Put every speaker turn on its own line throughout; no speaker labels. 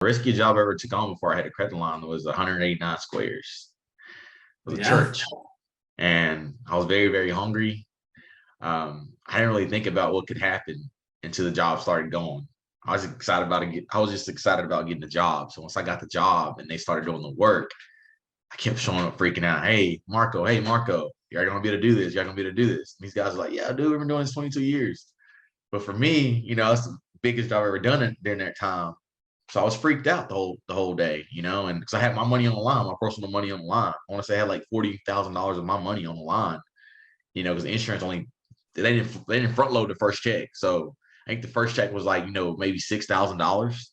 Riskiest job I ever took on before I had a credit line was 189 squares for the
Yeah.
church. And I was very, very hungry. I didn't really think about what could happen until the job started going. I was excited about it. I was just excited about getting the job. So once I got the job and they started doing the work, I kept showing up freaking out. Hey, Marco, you're going to be able to do this. You're going to be able to do this. And these guys are like, yeah, dude, we've been doing this 22 years. But for me, it's the biggest job I've ever done during that time. So I was freaked out the whole day, and because I had my money on the line, my personal money on the line. I want to say I had like $40,000 of my money on the line, because the insurance they didn't front load the first check. So I think the first check was like, maybe $6,000.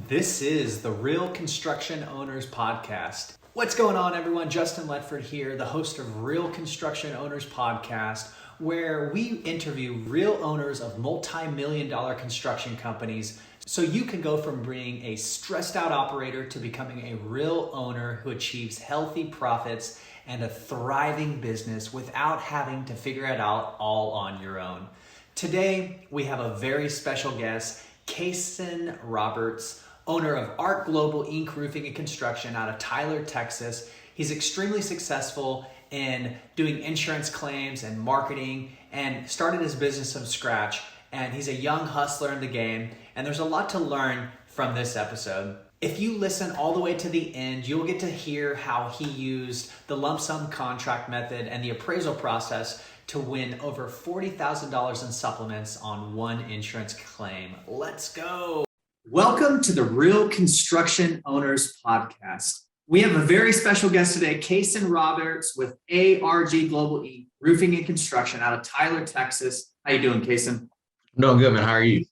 This is the Real Construction Owners Podcast. What's going on, everyone? Justin Ledford here, the host of Real Construction Owners Podcast, where we interview real owners of multi-million-dollar construction companies so you can go from being a stressed out operator to becoming a real owner who achieves healthy profits and a thriving business without having to figure it out all on your own. Today, we have a very special guest, Kason Roberts, owner of Art Global Inc. Roofing and Construction out of Tyler, Texas. He's extremely successful in doing insurance claims and marketing and started his business from scratch. And he's a young hustler in the game. And there's a lot to learn from this episode. If you listen all the way to the end, you'll get to hear how he used the lump sum contract method and the appraisal process to win over $40,000 in supplements on one insurance claim. Let's go. Welcome to the Real Construction Owners Podcast. We have a very special guest today, Kason Roberts with ARG Global Inc. Roofing and Construction out of Tyler, Texas. How you doing, Kason?
No, good, man. How are you?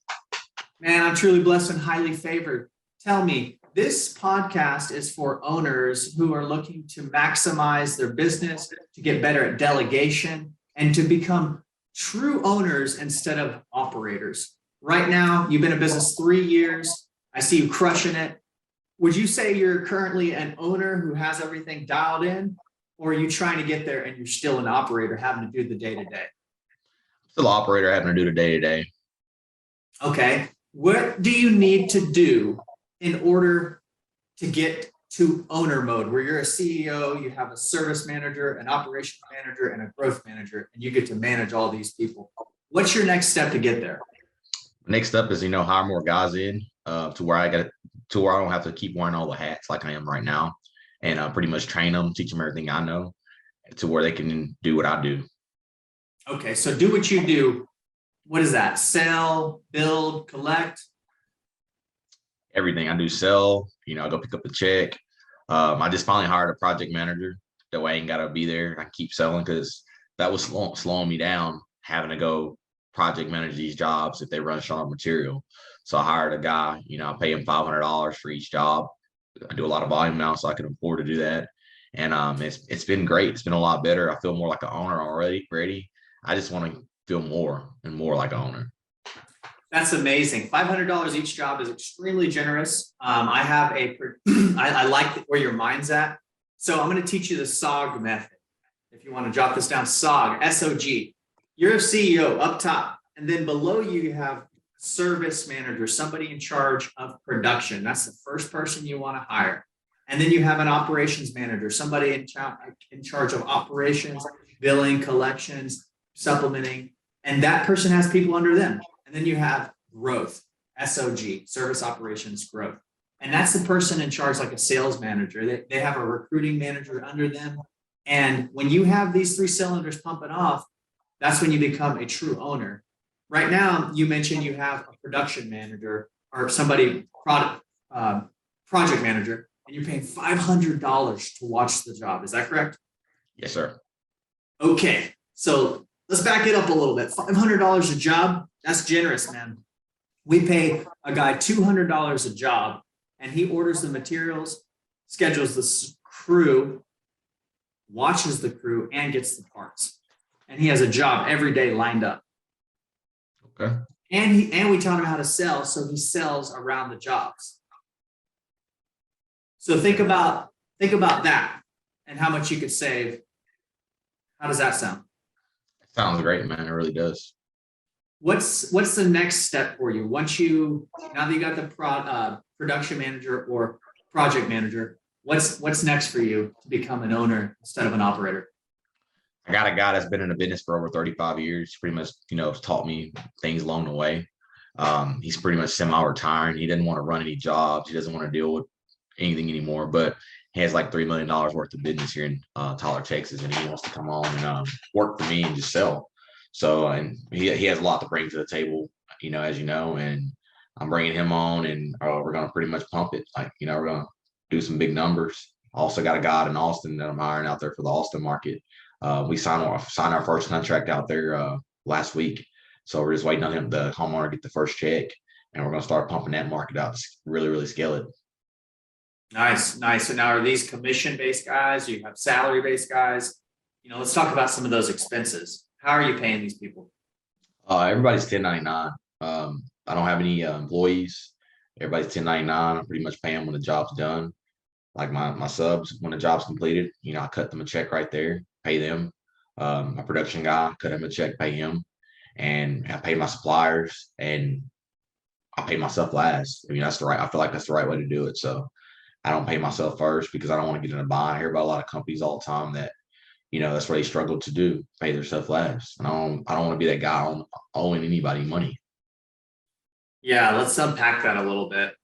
Man, I'm truly blessed and highly favored. Tell me, this podcast is for owners who are looking to maximize their business, to get better at delegation, and to become true owners instead of operators. Right now, you've been in business 3 years. I see you crushing it. Would you say you're currently an owner who has everything dialed in, or are you trying to get there and you're still an operator having to do the day-to-day?
Still an operator having to do the day-to-day.
Okay. What do you need to do in order to get to owner mode, where you're a CEO, you have a service manager, an operations manager, and a growth manager, and you get to manage all these people? What's your next step to get there?
Next up is, hire more guys in to where I don't have to keep wearing all the hats like I am right now, and pretty much train them, teach them everything I know to where they can do what I do.
Okay. So do what you do. What is that? Sell, build, collect?
Everything I do, sell, I go pick up the check. I just finally hired a project manager. That way I ain't got to be there. I keep selling because that was slowing me down, having to go project manage these jobs if they run short on material. So I hired a guy, I pay him $500 for each job. I do a lot of volume now, so I can afford to do that. And it's been great. It's been a lot better. I feel more like an owner already. I just want to feel more and more like an owner.
That's amazing. $500 each job is extremely generous. I have I like where your mind's at. So I'm going to teach you the SOG method. If you want to jot this down, SOG, S-O-G. You're a CEO up top, and then below you have service manager, somebody in charge of production. That's the first person you want to hire. And then you have an operations manager, somebody in charge of operations, billing, collections, supplementing, and that person has people under them. And then you have growth, SOG, service operations growth. And that's the person in charge, like a sales manager. They have a recruiting manager under them. And when you have these three cylinders pumping off, that's when you become a true owner. Right now, you mentioned you have a production manager or somebody, project manager, and you're paying $500 to watch the job. Is that correct?
Yes, sir.
Okay, so let's back it up a little bit. $500 a job, that's generous, man. We pay a guy $200 a job, and he orders the materials, schedules the crew, watches the crew, and gets the parts. And he has a job every day lined up.
Okay.
And we taught him how to sell, so he sells around the jobs. So think about that and how much you could save. How does that sound?
Sounds great, man. It really does.
What's the next step for you now that you got the production manager or project manager? What's next for you to become an owner instead of an operator?
I got a guy that's been in the business for over 35 years, pretty much, taught me things along the way. He's pretty much semi-retiring. He doesn't want to run any jobs. He doesn't want to deal with anything anymore, but he has like $3 million worth of business here in Tyler, Texas, and he wants to come on and work for me and just sell. So, and he has a lot to bring to the table, as you know, and I'm bringing him on, and we're going to pretty much pump it. Like, we're going to do some big numbers. Also got a guy in Austin that I'm hiring out there for the Austin market. We signed our first contract out there last week. So we're just waiting on him, the homeowner, to get the first check, and we're going to start pumping that market out to really, really scale it.
Nice. So now, are these commission-based guys? Do you have salary-based guys? Let's talk about some of those expenses. How are you paying these people?
Everybody's 1099. I don't have any employees. Everybody's 1099. I pretty much pay them when the job's done. Like my subs, when the job's completed, I cut them a check right there, pay them. My production guy, cut him a check, pay him. And I pay my suppliers, and I pay myself last. I feel like that's the right way to do it. So I don't pay myself first because I don't want to get in a bind. I hear about a lot of companies all the time that, that's what they struggle to do, pay their stuff last. And I don't want to be that guy owing anybody money.
Yeah, let's unpack that a little bit.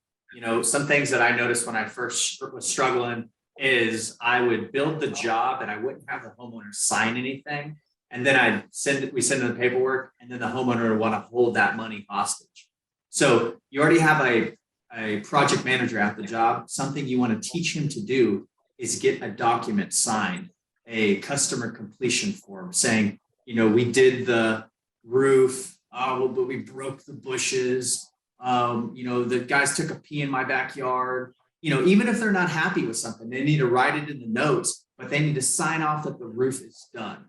Some things that I noticed when I first was struggling is I would build the job and I wouldn't have the homeowner sign anything. And then we send them the paperwork, and then the homeowner would want to hold that money hostage. So you already have a project manager at the job. Something you want to teach him to do is get a document signed, a customer completion form saying, we did the roof, but we broke the bushes. The guys took a pee in my backyard. Even if they're not happy with something, they need to write it in the notes, but they need to sign off that the roof is done.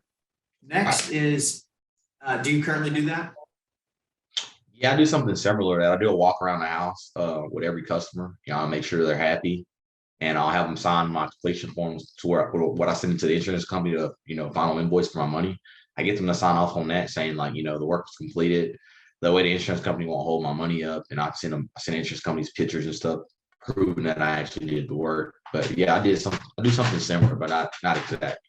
Next is, do you currently do that?
Yeah, I do something similar to that. I do a walk around the house with every customer. I make sure they're happy, and I'll have them sign my completion forms to where what I send it to the insurance company to, final invoice for my money. I get them to sign off on that, saying like, the work was completed. That way the insurance company won't hold my money up, and I send insurance companies pictures and stuff proving that I actually did the work. But yeah, I do something similar, but not exact.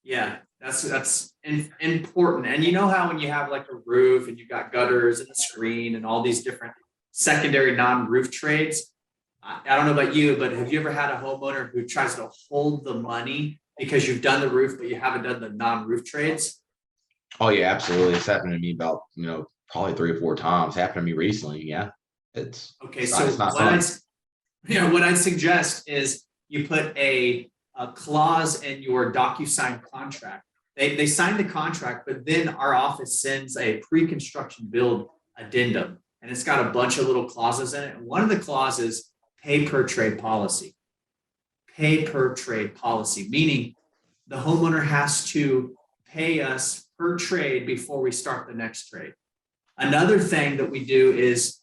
Yeah, that's important. And how when you have like a roof and you've got gutters and a screen and all these different secondary non-roof trades, I don't know about you, but have you ever had a homeowner who tries to hold the money because you've done the roof, but you haven't done the non-roof trades?
Oh yeah, absolutely. It's happened to me about, probably 3 or 4 times. It happened to me recently. Yeah. It's okay. So
what I'd suggest is you put a clause in your DocuSign contract. They sign the contract, but then our office sends a pre-construction build addendum, and it's got a bunch of little clauses in it. And one of the clauses, pay per trade policy. Pay per trade policy, meaning the homeowner has to pay us per trade before we start the next trade. Another thing that we do is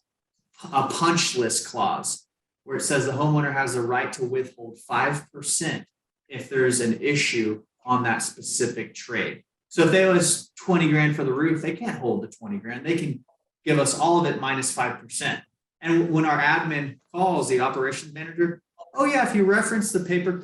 a punch list clause, where it says the homeowner has the right to withhold 5% if there's an issue on that specific trade. So if they owe us 20 grand for the roof, they can't hold the 20 grand. They can give us all of it minus 5%. And when our admin calls the operations manager, oh yeah, if you reference the pay per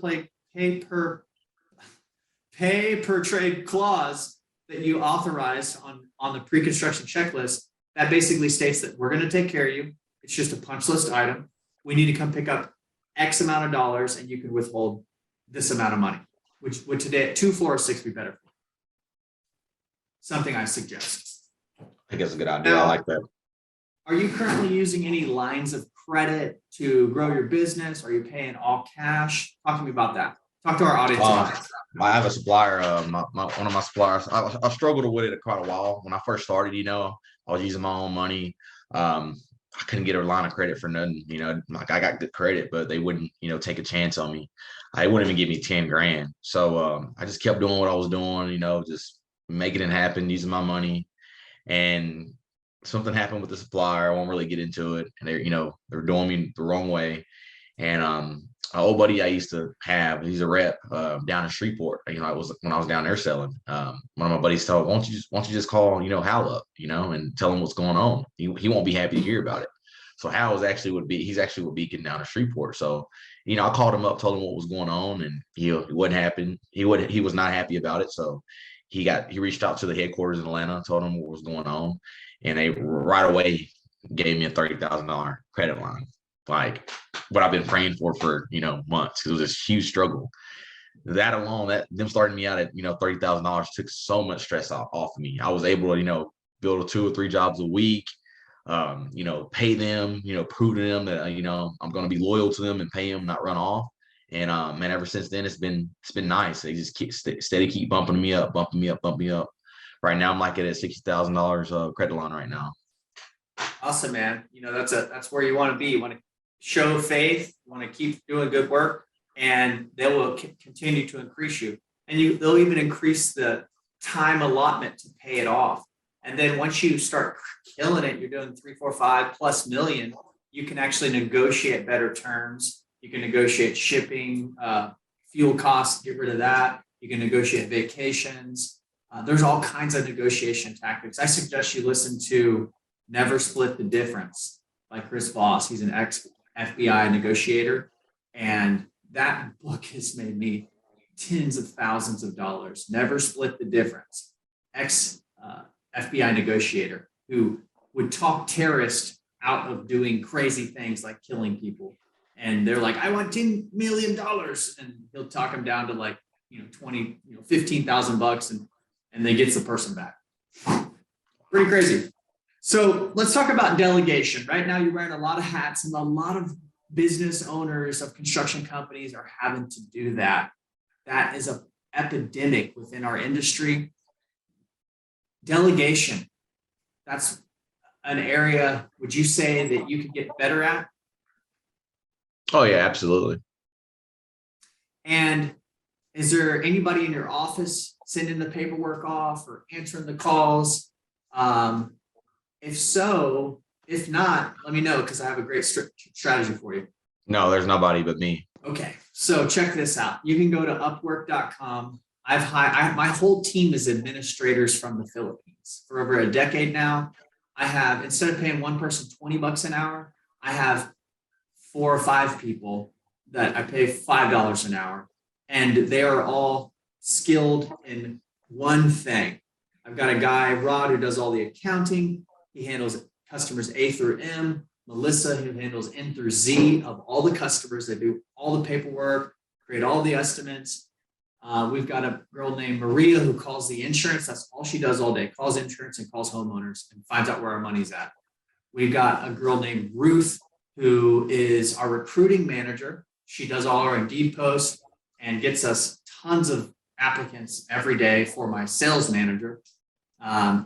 trade clause that you authorized on the pre-construction checklist, that basically states that we're going to take care of you. It's just a punch list item. We need to come pick up X amount of dollars, and you can withhold this amount of money, which would today at 2, 4, or 6 be better for you. Something I suggest.
I think that's a good idea. Now, I like that.
Are you currently using any lines of credit to grow your business? Are you paying all cash? Talk to me about that. Talk to our audience about that.
I have a supplier, one of my suppliers. I struggled with it quite a while. When I first started, I was using my own money. I couldn't get a line of credit for nothing. Like I got good credit, but they wouldn't, take a chance on me. They wouldn't even give me 10 grand. So I just kept doing what I was doing, just making it happen, using my money. And something happened with the supplier. I won't really get into it. And they're doing me the wrong way. And old buddy I used to have, he's a rep down in Shreveport. I was when I was down there selling. One of my buddies told, why don't you just call, Hal up, and tell him what's going on. He won't be happy to hear about it. So Hal he's actually with Beacon down in Shreveport. So, I called him up, told him what was going on, and he wasn't happy. He was not happy about it. So he reached out to the headquarters in Atlanta, told them what was going on, and they right away gave me a $30,000 credit line. Like what I've been praying for months. It was this huge struggle. That alone, them starting me out at $30,000 took so much stress off of me. I was able to build 2 or 3 jobs a week. Pay them. Prove to them that I'm going to be loyal to them and pay them, not run off. And man, ever since then it's been nice. They just keep bumping me up. Right now I'm like at a $60,000 credit line right now.
Awesome, man. That's where you want to be. You want to show faith, you want to keep doing good work, and they will continue to increase you. And they'll even increase the time allotment to pay it off. And then once you start killing it, you're doing 3, 4, 5 plus million, you can actually negotiate better terms. You can negotiate shipping, fuel costs, get rid of that. You can negotiate vacations. There's all kinds of negotiation tactics. I suggest you listen to Never Split the Difference by Chris Voss. He's an ex-FBI negotiator. And that book has made me tens of thousands of dollars. Never Split the Difference. Ex-FBI negotiator who would talk terrorists out of doing crazy things like killing people. And they're like, I want $10 million. And he'll talk them down to like, 20, $15,000 and they gets the person back. Pretty crazy. So let's talk about delegation. Right now, you're wearing a lot of hats, and a lot of business owners of construction companies are having to do that. That is an epidemic within our industry. Delegation, that's an area, would you say, that you could get better at?
Oh, yeah, absolutely.
And is there anybody in your office sending the paperwork off or answering the calls? If so, if not, let me know, because I have a great strategy for you.
No, there's nobody but me.
Okay, so check this out. You can go to Upwork.com. My whole team is administrators from the Philippines. For over a decade now, I have, instead of paying one person $20 an hour, I have 4 or 5 people that I pay $5 an hour, and they are all skilled in one thing. I've got a guy, Rod, who does all the accounting. He handles customers A through M. Melissa, who handles N through Z of all the customers. They do all the paperwork, create all the estimates. We've got a girl named Maria who calls the insurance. That's all she does all day, calls insurance and calls homeowners and finds out where our money's at. We've got a girl named Ruth who is our recruiting manager. She does all our Indeed posts and gets us tons of applicants every day for my sales manager.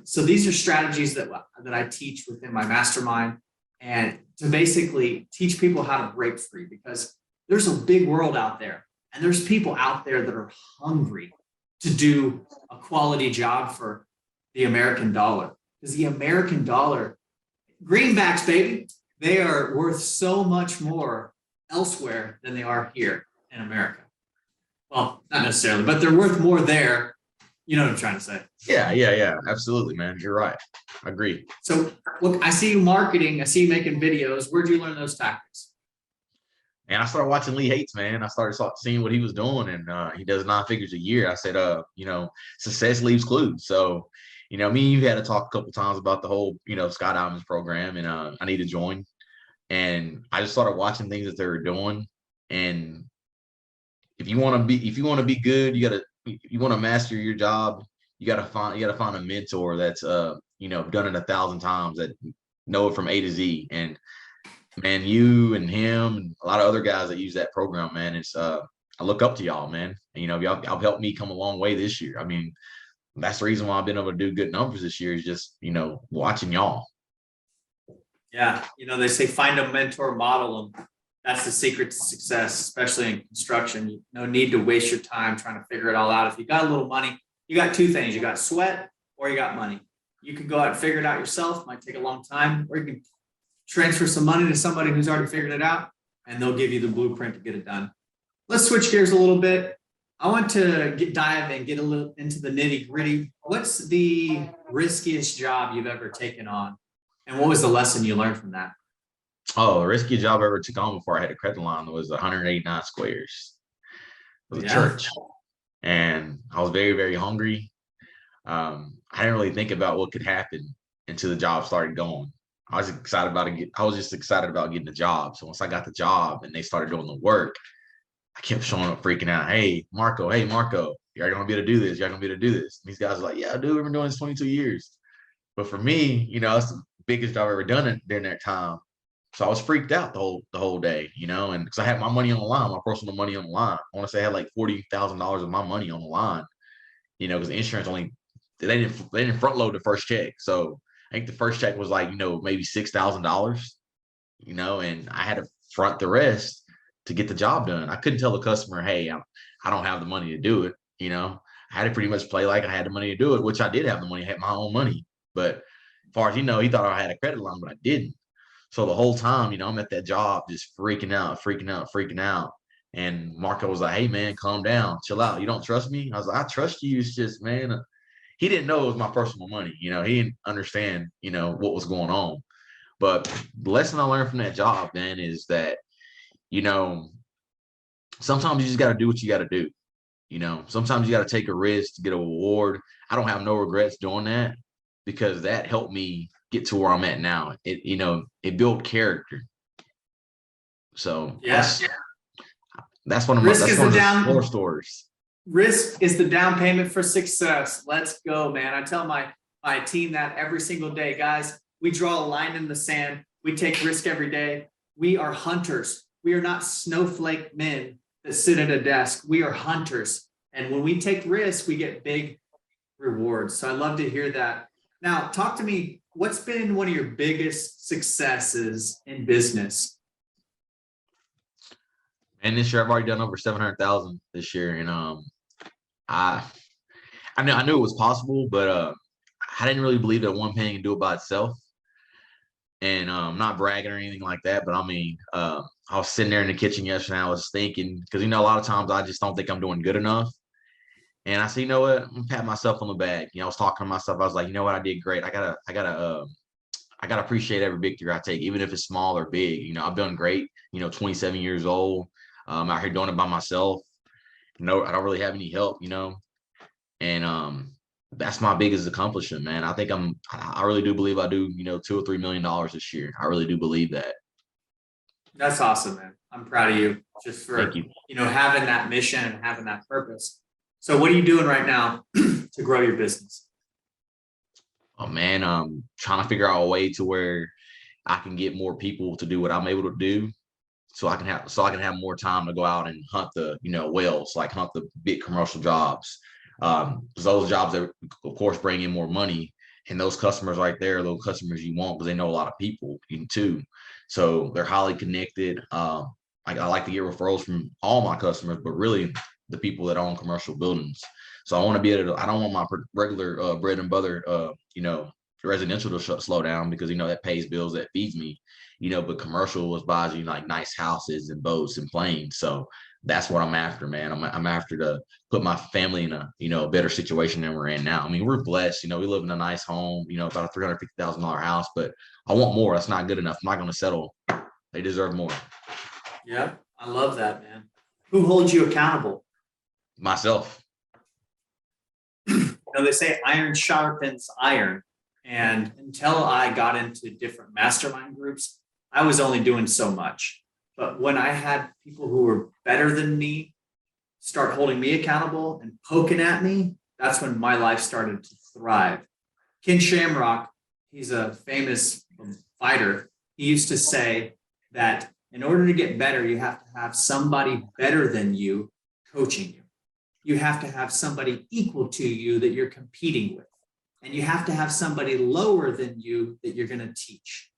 So these are strategies that I teach within my mastermind, and to basically teach people how to break free, because there's a big world out there, and there's people out there that are hungry to do a quality job for the American dollar. Because the American dollar, greenbacks, baby, they are worth so much more elsewhere than they are here in America. Well, not necessarily, but they're worth more there. You know what I'm trying to say?
Yeah. Absolutely, man. You're right. I agree.
So look, I see you marketing. I see you making videos. Where'd you learn those tactics?
And I started watching Lee Hates, man. I started seeing what he was doing, and he does 9 figures a year. I said, success leaves clues. So, me and you had to talk a couple times about the whole, Skydiamonds program, and I need to join. And I just started watching things that they were doing. And if you want to be good, you want to master your job, you got to find a mentor that's done it 1,000 times, that know it from A to Z. And man, you and him and a lot of other guys that use that program, man, it's I look up to y'all, man. And, y'all helped me come a long way this year. I mean, that's the reason why I've been able to do good numbers this year, is just watching y'all.
Yeah, they say find a mentor, model them. That's the secret to success, especially in construction. No need to waste your time trying to figure it all out. If you got a little money, you got 2 things. You got sweat or you got money. You can go out and figure it out yourself. Might take a long time, or you can transfer some money to somebody who's already figured it out, and they'll give you the blueprint to get it done. Let's switch gears a little bit. I want to dive and get a little into the nitty gritty. What's the riskiest job you've ever taken on? And what was the lesson you learned from that?
Oh, the riskiest job I ever took on before I had a credit line was 189 squares. It was a
Yeah.
church, and I was very, very hungry. I didn't really think about what could happen until the job started going. I was excited about it. I was just excited about getting the job. So once I got the job and they started doing the work, I kept showing up freaking out. Hey, Marco, you're gonna be able to do this. You're gonna be able to do this. And these guys are like, yeah, dude, we've been doing this 22 years. But for me, that's the biggest job I've ever done during that time. So I was freaked out the whole day, and because I had my money on the line, my personal money on the line. I want to say I had like $40,000 of my money on the line, because the insurance only they didn't front load the first check. So I think the first check was like, maybe $6,000, and I had to front the rest to get the job done. I couldn't tell the customer, hey, I don't have the money to do it. I had to pretty much play like I had the money to do it, which I did have the money, I had my own money. But as far as he thought I had a credit line, but I didn't. So the whole time, I'm at that job just freaking out, freaking out, freaking out. And Marco was like, hey, man, calm down, chill out. You don't trust me? I was like, I trust you. It's just, man, he didn't know it was my personal money. He didn't understand, what was going on. But the lesson I learned from that job, man, is that, you know, sometimes you just got to do what you got to do. Sometimes you got to take a risk to get a reward. I don't have no regrets doing that because that helped me get to where I'm at now. It built character. So
Yeah.
that's one of
Risk is
one
the
of
down.
the stories.
Risk is the down payment for success. Let's go, man. I tell my team that every single day, guys. We draw a line in the sand. We take risk every day. We are hunters. We are not snowflake men that sit at a desk. We are hunters. And when we take risks, we get big rewards. So I love to hear that. Now, talk to me. What's been one of your biggest successes in business?
And this year I've already done over 700,000 this year. And I knew it was possible, but I didn't really believe that one penny can do it by itself. And not bragging or anything like that, but I mean, I was sitting there in the kitchen yesterday. I was thinking, because a lot of times I just don't think I'm doing good enough. And I said, you know what? I'm gonna pat myself on the back. I was talking to myself. I was like, you know what? I did great. I gotta appreciate every victory I take, even if it's small or big. I've done great. 27 years old. Out here doing it by myself. No, I don't really have any help. And that's my biggest accomplishment, man. I really do believe I do, $2 or $3 million this year. I really do believe that.
That's awesome, man. I'm proud of you just for,
Thank you.
Having that mission and having that purpose. So what are you doing right now to grow your business?
Oh man, trying to figure out a way to where I can get more people to do what I'm able to do. So I can have more time to go out and hunt the, whales, like hunt the big commercial jobs. Because those jobs that of course bring in more money, and those customers right there are those customers you want because they know a lot of people too. So they're highly connected. I like to get referrals from all my customers, but really the people that own commercial buildings. So I want to be able to, I don't want my regular bread and butter, residential to slow down because, that pays bills, that feeds me, but commercial was buys you like nice houses and boats and planes. So that's what I'm after, man. I'm after to put my family in a better situation than we're in now. I mean, we're blessed, we live in a nice home, about a $350,000 house, but I want more. That's not good enough. I'm not going to settle. They deserve more.
Yeah, I love that, man. Who holds you accountable?
Myself.
They say iron sharpens iron. And until I got into different mastermind groups, I was only doing so much. But when I had people who were better than me start holding me accountable and poking at me, that's when my life started to thrive. Ken Shamrock, he's a famous fighter. He used to say that in order to get better, you have to have somebody better than you coaching you. You have to have somebody equal to you that you're competing with. And you have to have somebody lower than you that you're going to teach.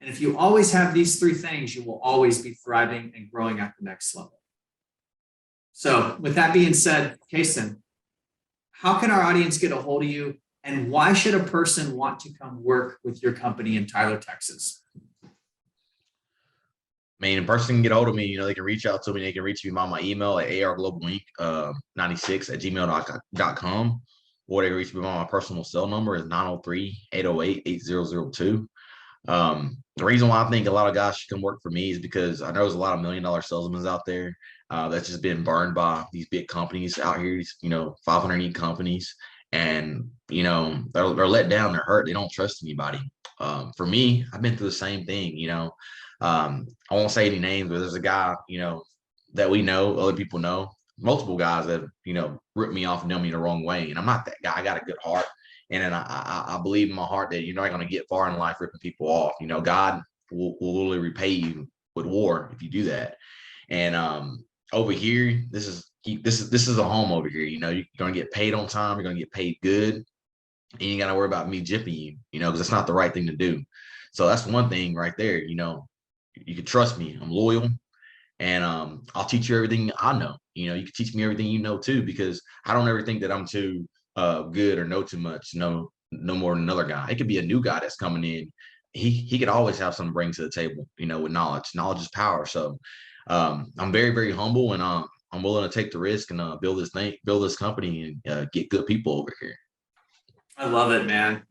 And if you always have these three things, you will always be thriving and growing at the next level. So with that being said, Kason, how can our audience get a hold of you? And why should a person want to come work with your company in Tyler, Texas?
Man, in person can get hold of me. They can reach out to me. They can reach me by my email at arglobalinc96@gmail.com. Or they can reach me by my personal cell number is 903-808-8002. The reason why I think a lot of guys should come work for me is because I know there's a lot of $1 million salesmen out there that's just been burned by these big companies out here, 500 companies. And, they're let down, they're hurt, they don't trust anybody. For me, I've been through the same thing, I won't say any names, but there's a guy, that we know, other people know, multiple guys that, ripped me off and done me the wrong way. And I'm not that guy. I got a good heart. And then I believe in my heart that you're not going to get far in life ripping people off. God will literally repay you with war if you do that. And over here, this is a home over here. You're going to get paid on time. You're going to get paid good. And you got to worry about me jipping you, because it's not the right thing to do. So that's one thing right there. You can trust me. I'm loyal. And I'll teach you everything I know. You can teach me everything you know too, because I don't ever think that I'm too good or know too much, no more than another guy. It could be a new guy that's coming in. He could always have something to bring to the table, with knowledge. Knowledge is power. So I'm very, very humble, and I'm willing to take the risk and build this company, and get good people over here.
I love it, man.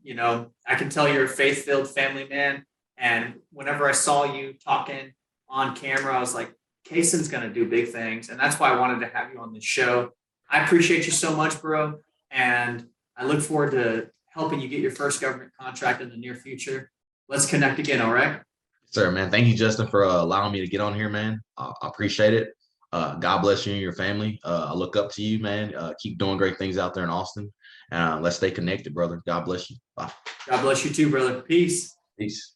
I can tell you're a faith-filled family man. And whenever I saw you talking on camera, I was like, Kason's going to do big things. And that's why I wanted to have you on the show. I appreciate you so much, bro. And I look forward to helping you get your first government contract in the near future. Let's connect again. All right.
Sir, man. Thank you, Justin, for allowing me to get on here, man. I appreciate it. God bless you and your family. I look up to you, man. Keep doing great things out there in Austin. Let's stay connected, brother. God bless you. Bye.
God bless you too, brother. Peace.
Peace.